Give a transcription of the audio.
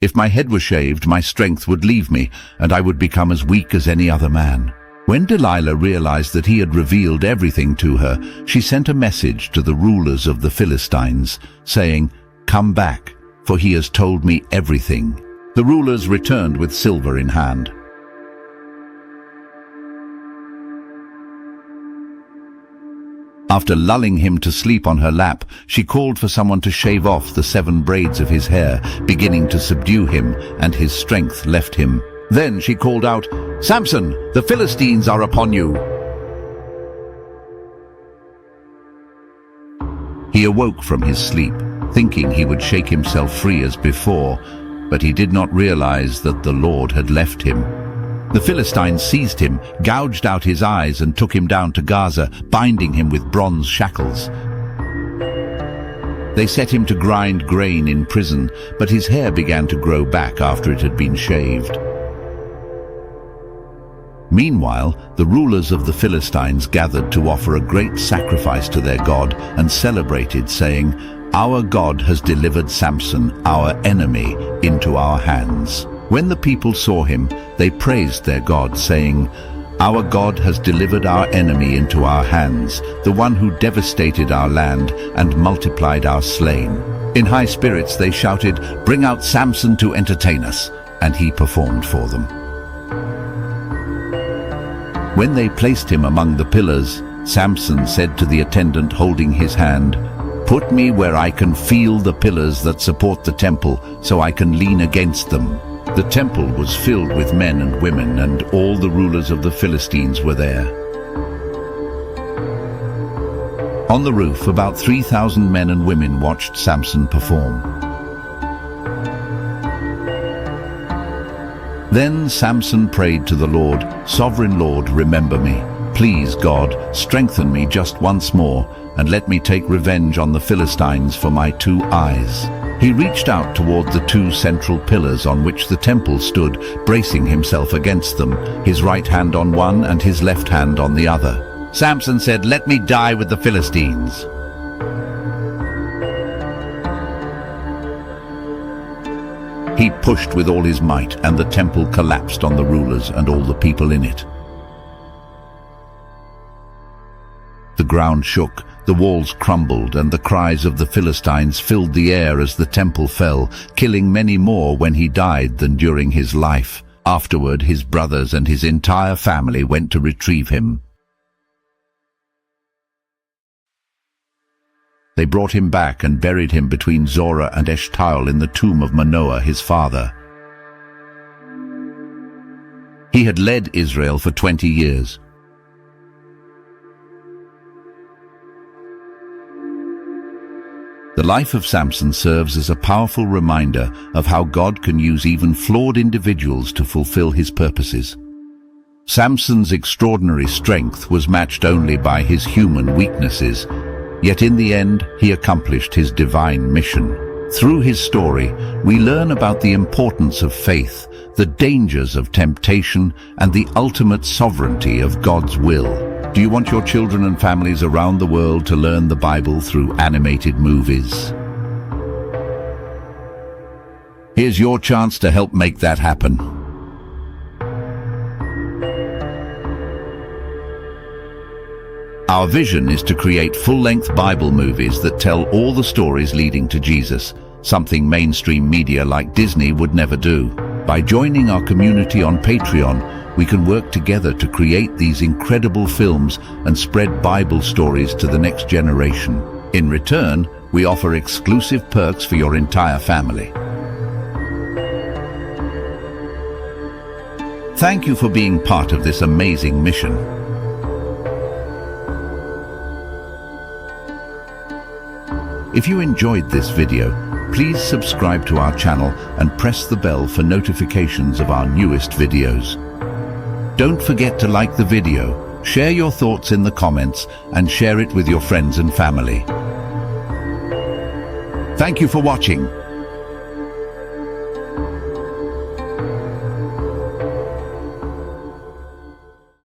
If my head were shaved, my strength would leave me, and I would become as weak as any other man." When Delilah realized that he had revealed everything to her, she sent a message to the rulers of the Philistines, saying, "Come back, for he has told me everything." The rulers returned with silver in hand. After lulling him to sleep on her lap, she called for someone to shave off the 7 braids of his hair, beginning to subdue him, and his strength left him. Then she called out, "Samson, the Philistines are upon you!" He awoke from his sleep, thinking he would shake himself free as before, but he did not realize that the Lord had left him. The Philistines seized him, gouged out his eyes, and took him down to Gaza, binding him with bronze shackles. They set him to grind grain in prison, but his hair began to grow back after it had been shaved. Meanwhile, the rulers of the Philistines gathered to offer a great sacrifice to their God and celebrated, saying, "Our God has delivered Samson, our enemy, into our hands." When the people saw him, they praised their God, saying, "Our God has delivered our enemy into our hands, the one who devastated our land and multiplied our slain." In high spirits they shouted, "Bring out Samson to entertain us," and he performed for them. When they placed him among the pillars, Samson said to the attendant holding his hand, "Put me where I can feel the pillars that support the temple, so I can lean against them." The temple was filled with men and women, and all the rulers of the Philistines were there. On the roof, about 3,000 men and women watched Samson perform. Then Samson prayed to the Lord, "Sovereign Lord, remember me. Please, God, strengthen me just once more, and let me take revenge on the Philistines for my 2 eyes." He reached out toward the 2 central pillars on which the temple stood, bracing himself against them, his right hand on one and his left hand on the other. Samson said, "Let me die with the Philistines." He pushed with all his might, and the temple collapsed on the rulers and all the people in it. The ground shook, the walls crumbled, and the cries of the Philistines filled the air as the temple fell, killing many more when he died than during his life. Afterward, his brothers and his entire family went to retrieve him. They brought him back and buried him between Zorah and Eshtaol in the tomb of Manoah, his father. He had led Israel for 20 years. The life of Samson serves as a powerful reminder of how God can use even flawed individuals to fulfill his purposes. Samson's extraordinary strength was matched only by his human weaknesses, yet in the end he accomplished his divine mission. Through his story, we learn about the importance of faith, the dangers of temptation, and the ultimate sovereignty of God's will. Do you want your children and families around the world to learn the Bible through animated movies? Here's your chance to help make that happen. Our vision is to create full-length Bible movies that tell all the stories leading to Jesus, something mainstream media like Disney would never do. By joining our community on Patreon, we can work together to create these incredible films and spread Bible stories to the next generation. In return, we offer exclusive perks for your entire family. Thank you for being part of this amazing mission. If you enjoyed this video, please subscribe to our channel and press the bell for notifications of our newest videos. Don't forget to like the video, share your thoughts in the comments, and share it with your friends and family. Thank you for watching.